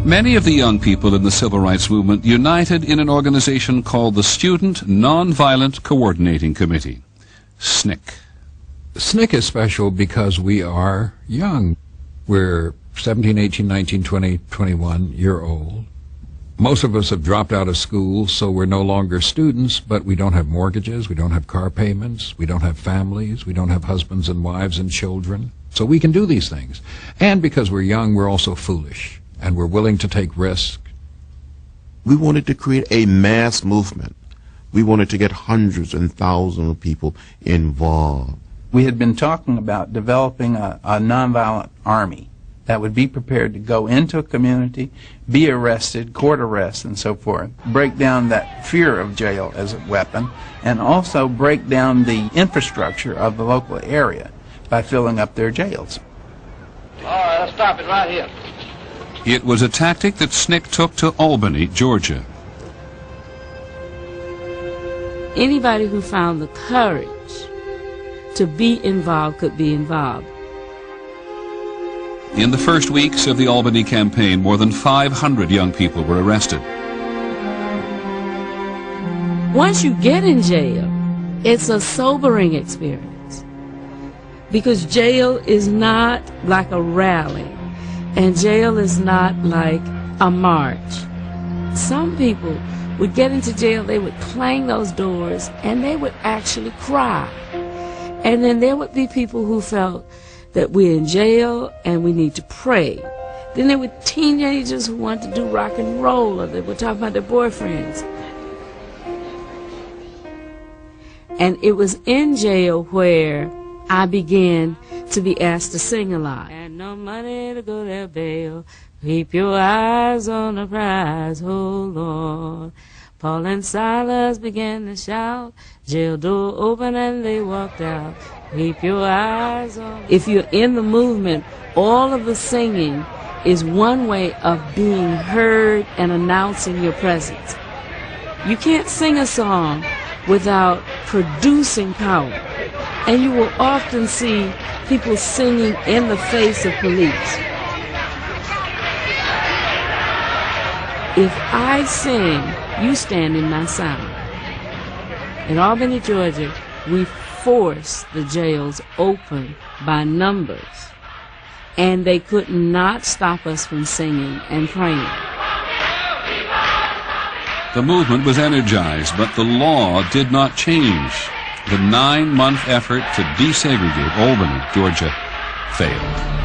Many of the young people in the civil rights movement united in an organization called the Student Nonviolent Coordinating Committee, SNCC. SNCC is special because we are young. We're 17, 18, 19, 20, 21-year-old. Most of us have dropped out of school, so we're no longer students, but we don't have mortgages, we don't have car payments, we don't have families, we don't have husbands and wives and children. So we can do these things. And because we're young, we're also foolish, and we're willing to take risks. We wanted to create a mass movement. We wanted to get hundreds and thousands of people involved. We had been talking about developing a nonviolent army that would be prepared to go into a community, be arrested, court arrest, and so forth, break down that fear of jail as a weapon, and also break down the infrastructure of the local area by filling up their jails. All right, let's stop it right here. It was a tactic that SNCC took to Albany, Georgia. Anybody who found the courage to be involved could be involved. In the first weeks of the Albany campaign, more than 500 young people were arrested. Once you get in jail, it's a sobering experience, because jail is not like a rally, and jail is not like a march. Some people would get into jail, they would clang those doors, and they would actually cry. And then there would be people who felt that we're in jail and we need to pray. Then there were teenagers who wanted to do rock and roll, or they were talking about their boyfriends. And it was in jail where I began to be asked to sing a lot. And no money to go to bail, keep your eyes on the prize, hold on. Paul and Silas began to shout, jail door open and they walked out. Keep your eyes on. If you're in the movement, all of the singing is one way of being heard and announcing your presence. You can't sing a song without producing power. And you will often see people singing in the face of police. If I sing, you stand in my sound. In Albany, Georgia, we forced the jails open by numbers, and they could not stop us from singing and praying. The movement was energized, but the law did not change. The 9-month effort to desegregate Albany, Georgia, failed.